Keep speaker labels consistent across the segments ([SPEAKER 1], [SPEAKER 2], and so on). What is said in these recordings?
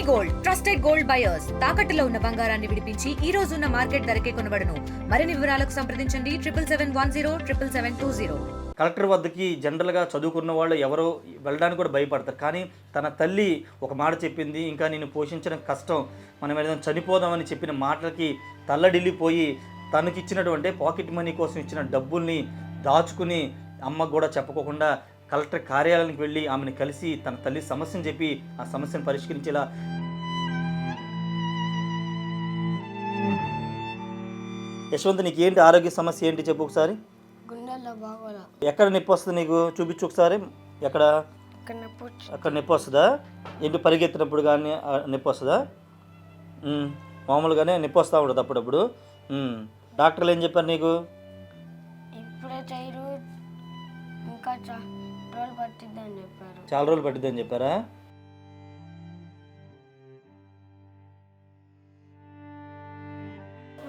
[SPEAKER 1] Gold trusted gold buyers తాకట్టులో ఉన్న బంగారాన్ని విడిపించి ఈ రోజు ఉన్న మార్కెట్ ధరకే కొనబడును. మరిన్ని వివరాలకు సంప్రదించండి 7771077720.
[SPEAKER 2] కలెక్టర్ వద్దకి జనరల్గా చదువుకున్న వాళ్ళు ఎవరో వెళ్ళడానికి కూడా భయపడతారు. కానీ తన తల్లి ఒక మాట చెప్పింది, ఇంకా నేను పోషించడం కష్టం, మనం ఏదైనా చనిపోదామని చెప్పిన మాటలకి తల్లడిల్లిపోయి తనకిచ్చినటువంటి పాకెట్ మనీ కోసం ఇచ్చిన డబ్బుల్ని దాచుకుని అమ్మకు కూడా చెప్పుకోకుండా కలెక్టర్ కార్యాలయానికి వెళ్ళి ఆమెను కలిసి తన తల్లి సమస్యను చెప్పి ఆ సమస్యను పరిష్కరించేలా యశ్వంత్, నీకు ఏంటి ఆరోగ్య సమస్య ఏంటి చెప్పు ఒకసారి. ఎక్కడ నొప్పి వస్తుంది నీకు? చూపించు ఒకసారి. ఎక్కడ అక్కడ నొప్పి వస్తుందా? ఏంటి పరిగెత్తినప్పుడు కానీ నొప్పి వస్తుందా? మామూలుగానే నొప్పి వస్తూ ఉంటుంది అప్పుడప్పుడు. డాక్టర్లు ఏం చెప్పారు నీకు? చాలా రోజులు పట్టిద్దని చెప్పారా?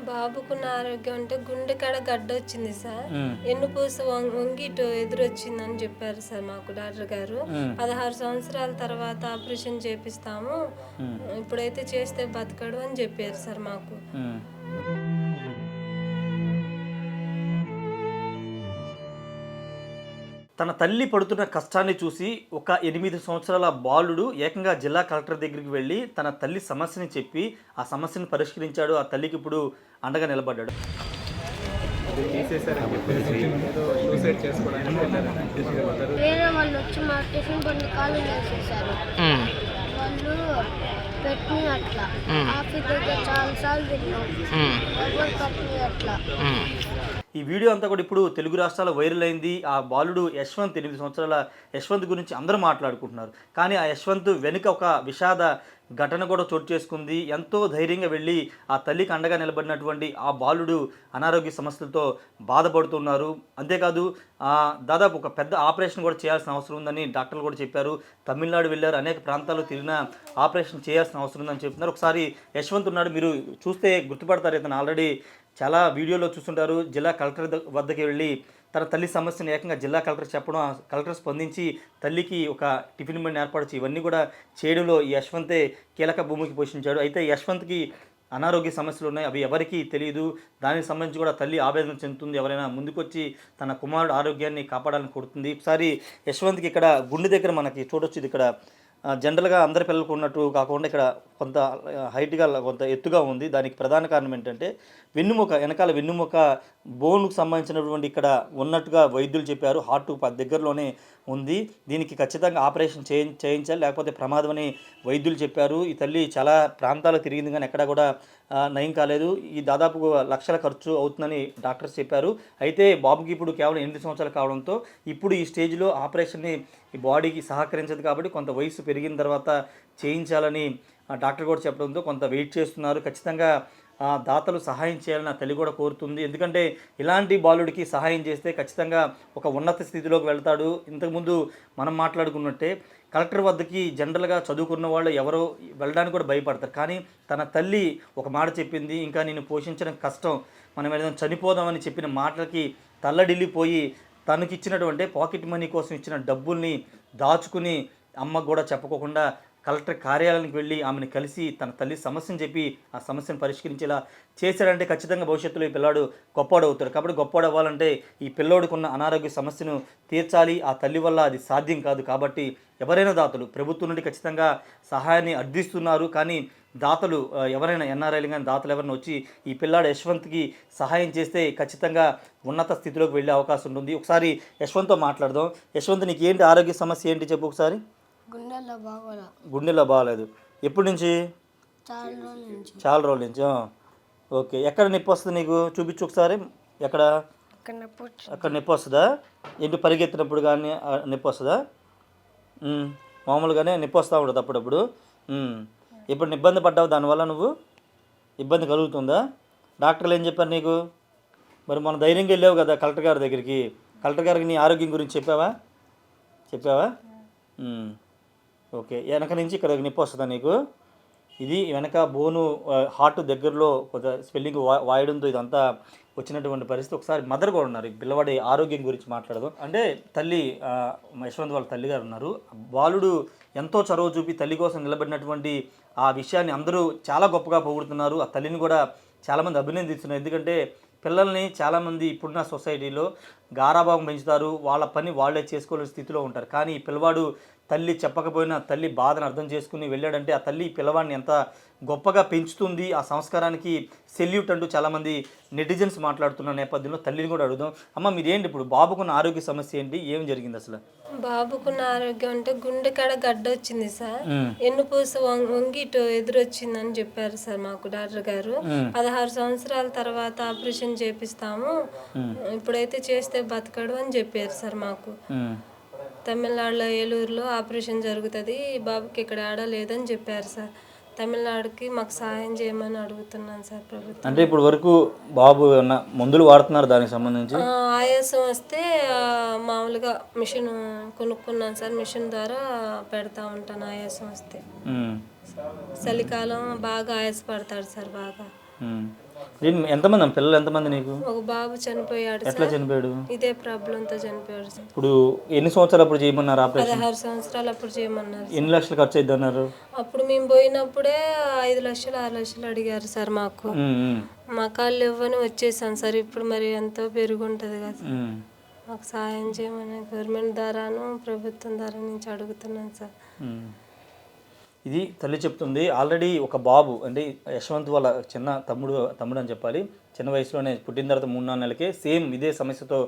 [SPEAKER 3] బాబుకున్న ఆరోగ్యం అంటే గుండె కాడ గడ్డ వచ్చింది సార్, ఎన్నుపూస వంగి ఇటు ఎదురొచ్చిందని చెప్పారు సార్ మాకు డాక్టర్ గారు. 16 సంవత్సరాల తర్వాత ఆపరేషన్ చేపిస్తాము, ఇప్పుడైతే చేస్తే బతకడు అని చెప్పారు సార్ మాకు.
[SPEAKER 2] తన తల్లి పడుతున్న కష్టాన్ని చూసి ఒక 8 సంవత్సరాల బాలుడు ఏకంగా జిల్లా కలెక్టర్ దగ్గరికి వెళ్ళి తన తల్లి సమస్యని చెప్పి ఆ సమస్యను పరిష్కరించాడు. ఆ తల్లికి ఇప్పుడు అండగా నిలబడ్డాడు.
[SPEAKER 4] వేరే వాళ్ళు వచ్చి మా టిఫిన్ బండి కాలు చేసేసారు. వాళ్ళు పెట్టిన అట్లా ఆఫీస్ దగ్గర చాలాసార్లు తిన్నాం, ఎవరు పెట్టిన అట్లా.
[SPEAKER 2] ఈ వీడియో అంతా కూడా ఇప్పుడు తెలుగు రాష్ట్రాల్లో వైరల్ అయింది. ఆ బాలుడు యశ్వంత్, 8 సంవత్సరాల యశ్వంత్ గురించి అందరూ మాట్లాడుకుంటున్నారు. కానీ ఆ యశ్వంత్ వెనుక ఒక విషాద ఘటన కూడా చోటు చేసుకుంది. ఎంతో ధైర్యంగా వెళ్ళి ఆ తల్లికి అండగా నిలబడినటువంటి ఆ బాలుడు అనారోగ్య సమస్యలతో బాధపడుతున్నారు. అంతేకాదు దాదాపు ఒక పెద్ద ఆపరేషన్ కూడా చేయాల్సిన అవసరం ఉందని డాక్టర్లు కూడా చెప్పారు. తమిళనాడు వెళ్ళారు, అనేక ప్రాంతాల్లో తిరిగిన ఆపరేషన్ చేయాల్సిన అవసరం ఉందని చెప్తున్నారు. ఒకసారి యశ్వంత్ ఉన్నాడు, మీరు చూస్తే గుర్తుపడతారు. ఇతను ఆల్రెడీ చాలా వీడియోలో చూస్తుంటారు. జిల్లా కలెక్టర్ వద్దకి వెళ్ళి తన తల్లి సమస్యను ఏకంగా జిల్లా కలెక్టర్ చెప్పడం, కలెక్టర్ స్పందించి తల్లికి ఒక టిఫిన్ బండి ఏర్పాటు ఇవన్నీ కూడా చేయడంలో ఈ యశ్వంతే కీలక భూమికి పోషించాడు. అయితే యశ్వంత్కి అనారోగ్య సమస్యలు ఉన్నాయి, అవి ఎవరికీ తెలియదు. దానికి సంబంధించి కూడా తల్లి ఆవేదన చెందుతుంది. ఎవరైనా ముందుకొచ్చి తన కుమారుడు ఆరోగ్యాన్ని కాపాడాలని కోరుతుంది. ఒకసారి యశ్వంత్కి ఇక్కడ గుండె దగ్గర మనకి చూడొచ్చు. ఇది ఇక్కడ జనరల్గా అందరి పిల్లలకు ఉన్నట్టు కాకుండా ఇక్కడ కొంత హైట్గా కొంత ఎత్తుగా ఉంది. దానికి ప్రధాన కారణం ఏంటంటే వెన్నుముక, వెనకాల వెన్నుముక బోన్కు సంబంధించినటువంటి ఇక్కడ ఉన్నట్టుగా వైద్యులు చెప్పారు. హార్ట్ దగ్గరలోనే ఉంది, దీనికి ఖచ్చితంగా ఆపరేషన్ చేయించాలి, లేకపోతే ప్రమాదం అని వైద్యులు చెప్పారు. ఈ తల్లి చాలా ప్రాంతాలు తిరిగింది కానీ ఎక్కడా కూడా నయం కాలేదు. ఈ దాదాపు లక్షల ఖర్చు అవుతుందని డాక్టర్స్ చెప్పారు. అయితే బాబుకి ఇప్పుడు కేవలం 8 సంవత్సరాలు కావడంతో ఇప్పుడు ఈ స్టేజ్లో ఆపరేషన్ని ఈ బాడీకి సహకరించదు కాబట్టి కొంత వయసు పెరిగిన తర్వాత చేయించాలని డాక్టర్ కూడా చెప్పడంతో కొంత వెయిట్ చేస్తున్నారు. ఖచ్చితంగా దాతలు సహాయం చేయాలని తల్లి కూడా కోరుతుంది. ఎందుకంటే ఇలాంటి బాలుడికి సహాయం చేస్తే ఖచ్చితంగా ఒక ఉన్నత స్థితిలోకి వెళ్తాడు. ఇంతకుముందు మనం మాట్లాడుకున్నట్టే కలెక్టర్ వద్దకి జనరల్గా చదువుకున్న వాళ్ళు ఎవరో వెళ్ళడానికి కూడా భయపడతారు. కానీ తన తల్లి ఒక మాట చెప్పింది, ఇంకా నేను పోషించడం కష్టం, మనం ఏదైనా చనిపోదామని చెప్పిన మాటలకి తల్లడిల్లిపోయి తనకిచ్చినటువంటి పాకెట్ మనీ కోసం ఇచ్చిన డబ్బుల్ని దాచుకుని అమ్మకు కూడా చెప్పుకోకుండా కలెక్టర్ కార్యాలయానికి వెళ్ళి ఆమెను కలిసి తన తల్లి సమస్యను చెప్పి ఆ సమస్యను పరిష్కరించేలా చేశాడంటే ఖచ్చితంగా భవిష్యత్తులో ఈ పిల్లాడు గొప్పవాడు అవుతాడు. కాబట్టి గొప్పవాడు అవ్వాలంటే ఈ పిల్లోడికి ఉన్న అనారోగ్య సమస్యను తీర్చాలి. ఆ తల్లి వల్ల అది సాధ్యం కాదు. కాబట్టి ఎవరైనా దాతలు ప్రభుత్వం నుండి ఖచ్చితంగా సహాయాన్ని అర్థిస్తున్నారు. కానీ దాతలు ఎవరైనా ఎన్ఆర్ఐలు కానీ దాతలు ఎవరైనా వచ్చి ఈ పిల్లాడు యశ్వంత్కి సహాయం చేస్తే ఖచ్చితంగా ఉన్నత స్థితిలోకి వెళ్ళే అవకాశం ఉంటుంది. ఒకసారి యశ్వంత్తో మాట్లాడదాం. యశ్వంత్, నీకు ఏంటి ఆరోగ్య సమస్య ఏంటి చెప్పు ఒకసారి. గుండెలో బాగాలేదు. ఎప్పటి నుంచి? చాలా రోజుల నుంచి. ఓకే, ఎక్కడ నొప్పి వస్తుంది నీకు? చూపించు ఒకసారి. ఎక్కడ అక్కడ నొప్పి వస్తుందా? ఏంటి పరిగెత్తినప్పుడు కానీ నొప్పి వస్తుందా? మామూలుగానే నొప్పి వస్తూ ఉంటుంది అప్పుడప్పుడు. ఇప్పుడు ఇబ్బంది పడ్డావు, దానివల్ల నువ్వు ఇబ్బంది కలుగుతుందా? డాక్టర్లు ఏం చెప్పారు నీకు? మరి మన ధైర్యంగా వెళ్ళావు కదా కలెక్టర్ గారి దగ్గరికి. కలెక్టర్ గారికి నీ ఆరోగ్యం గురించి చెప్పావా? ఓకే, వెనక నుంచి ఇక్కడ నొప్పి వస్తుందా నీకు? ఇది వెనక బోను హార్ట్ దగ్గరలో కొంత స్పెల్లింగ్ వాయడంతో ఇదంతా వచ్చినటువంటి పరిస్థితి. ఒకసారి మదర్ కూడా ఉన్నారు, ఈ పిల్లవాడి ఆరోగ్యం గురించి మాట్లాడదాం. అంటే తల్లి యశ్వంత్ వాళ్ళ తల్లి గారు ఉన్నారు. బాలుడు ఎంతో చొరవ చూపి తల్లి కోసం నిలబడినటువంటి ఆ విషయాన్ని అందరూ చాలా గొప్పగా పొగుడుతున్నారు. ఆ తల్లిని కూడా చాలామంది అభినందిస్తున్నారు. ఎందుకంటే పిల్లల్ని చాలామంది ఇప్పుడున్న సొసైటీలో గారాభావం పెంచుతారు, వాళ్ళ పని వాళ్ళే చేసుకోలేని స్థితిలో ఉంటారు. కానీ ఈ పిల్లవాడు తల్లి చెప్పకపోయినా తల్లి బాధను అర్థం చేసుకుని వెళ్ళాడంటే ఆ తల్లి పిల్లవాడిని ఎంత గొప్పగా పెంచుతుంది, ఆ సంస్కారానికి సెల్యూట్ అంటూ చాలామంది నెటిజన్స్ మాట్లాడుతున్న నేపథ్యంలో తల్లిని కూడా అడుగుదాం. అమ్మ, మీరేంటి ఇప్పుడు బాబుకున్న ఆరోగ్య సమస్య ఏంటి, ఏం జరిగింది అసలు?
[SPEAKER 3] బాబుకున్న ఆరోగ్యం అంటే గుండె కాడ గడ్డ వచ్చింది సార్, ఎన్నుపూస వంగి ఇటు ఎదురొచ్చిందని చెప్పారు సార్ మాకు డాక్టర్ గారు. 16 సంవత్సరాల తర్వాత ఆపరేషన్ చేపిస్తాము, ఇప్పుడైతే చేస్తే బతకడు అని చెప్పారు సార్ మాకు. తమిళనాడులో ఏలూరులో ఆపరేషన్ జరుగుతుంది, బాబుకి ఇక్కడ ఆడ లేదని చెప్పారు సార్. తమిళనాడుకి మాకు సహాయం చేయమని అడుగుతున్నాను సార్ ప్రభుత్వం.
[SPEAKER 2] అంటే ఇప్పుడు వరకు బాబు మందులు వాడుతున్నారు దానికి సంబంధించి?
[SPEAKER 3] ఆయాసం వస్తే మామూలుగా మిషన్ కొనుక్కున్నాను సార్, మిషన్ ద్వారా పెడతా ఉంటాను ఆయాసం వస్తే. చలికాలం బాగా ఆయాసపడతాడు సార్ బాగా.
[SPEAKER 2] ఎంతమంది పిల్లలు, ఎంతమంది నీకు?
[SPEAKER 3] ఒక బాబు చనిపోయాడు.
[SPEAKER 2] ఎట్లా చనిపోయాడు?
[SPEAKER 3] ఇదే ప్రాబ్లంతో చనిపోయాడు సార్.
[SPEAKER 2] ఇప్పుడు ఎన్ని సంవత్సరాలు అప్పుడు చేయమన్నారు ఆపరేషన్?
[SPEAKER 3] 16 సంవత్సరాలు అప్పుడు చేయమన్నారు.
[SPEAKER 2] ఎన్ని లక్షలు ఖర్చు అయింది అన్నారు?
[SPEAKER 3] అప్పుడు మేము పోయినప్పుడే 5 లక్షలు 6 లక్షలు అడిగారు సార్ మాకు. మా కాళ్ళు ఇవ్వని వచ్చేసాను సార్. ఇప్పుడు మరి ఎంతో పెరుగుంటుంది కదా, మాకు సహాయం చేయమని గవర్నమెంట్ ద్వారాను ప్రభుత్వం ద్వారా నుంచి అడుగుతున్నాను సార్.
[SPEAKER 2] ఇది తల్లి చెప్తుంది. ఆల్రెడీ ఒక బాబు అంటే యశ్వంత్ వాళ్ళ చిన్న తమ్ముడు అని చెప్పాలి, చిన్న వయసులోనే పుట్టిన తర్వాత 3-4 నెలలకే సేమ్ ఇదే సమస్యతో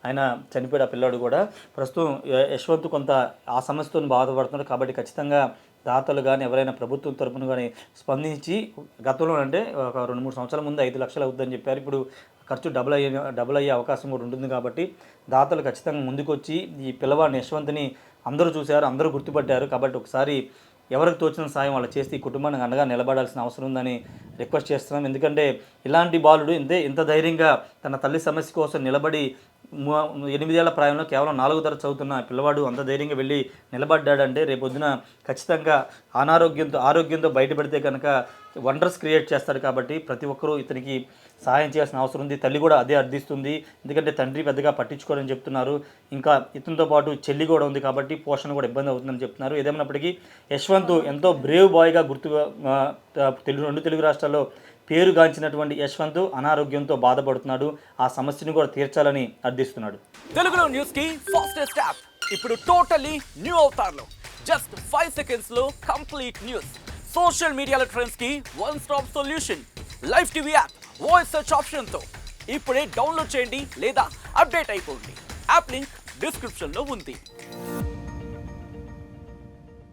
[SPEAKER 2] ఆయన చనిపోయాడు. ఆ పిల్లాడు కూడా ప్రస్తుతం యశ్వంత్ కొంత ఆ సమస్యతో బాధపడుతున్నాడు. కాబట్టి ఖచ్చితంగా దాతలు కానీ ఎవరైనా ప్రభుత్వం తరపున కానీ స్పందించి, గతంలో అంటే ఒక 2-3 సంవత్సరాల ముందు 5 లక్షలు అవుతుందని చెప్పారు, ఇప్పుడు ఖర్చు డబుల్ అయ్యే అవకాశం కూడా ఉంటుంది. కాబట్టి దాతలు ఖచ్చితంగా ముందుకొచ్చి ఈ పిల్లవాడిని యశ్వంత్ని అందరూ చూశారు, అందరూ గుర్తుపట్టారు. కాబట్టి ఒకసారి ఎవరికి తోచిన సాయం వాళ్ళు చేసి ఈ కుటుంబానికి అండగా నిలబడాల్సిన అవసరం ఉందని రిక్వెస్ట్ చేస్తున్నాం. ఎందుకంటే ఇలాంటి బాలుడు ఇంత ధైర్యంగా తన తల్లి సమస్య కోసం నిలబడి 8 ఏళ్ల ప్రాయంలో కేవలం 4వ తరగతి చదువుతున్న పిల్లవాడు అంత ధైర్యంగా వెళ్ళి నిలబడ్డాడంటే రేపొద్దున ఖచ్చితంగా ఆరోగ్యంతో బయటపడితే కనుక వండర్స్ క్రియేట్ చేస్తాడు. కాబట్టి ప్రతి ఒక్కరూ ఇతనికి సహాయం చేయాల్సిన అవసరం ఉంది. తల్లి కూడా అదే అర్థిస్తుంది, ఎందుకంటే తండ్రి పెద్దగా పట్టించుకోవాలని చెప్తున్నారు. ఇంకా ఇతనితో పాటు చెల్లి కూడా ఉంది, కాబట్టి పోషణ కూడా ఇబ్బంది అవుతుందని చెప్తున్నారు. ఏదేమైనప్పటికీ యశ్వంత్ ఎంతో బ్రేవ్ బాయ్గా రెండు తెలుగు రాష్ట్రాల్లో పేరుగాంచినటువంటి యశ్వంత్ అనారోగ్యంతో బాధపడుతున్నాడు. ఆ సమస్యను కూడా తీర్చాలని అర్థిస్తున్నాడు.
[SPEAKER 5] తెలుగులో న్యూస్ కి ఫాస్టెస్ట్ యాప్ ఇప్పుడు టోటల్లీ న్యూ అవతార్లో జస్ట్ 5 seconds లో కంప్లీట్ న్యూస్. సోషల్ మీడియాలో ట్రెండ్స్ కి one stop solution. Live TV app voice search option తో ఇప్పుడే డౌన్లోడ్ చేయండి లేదా అప్డేట్ అయిపోండి. యాప్ లింక్ డిస్క్రిప్షన్ లో ఉంది.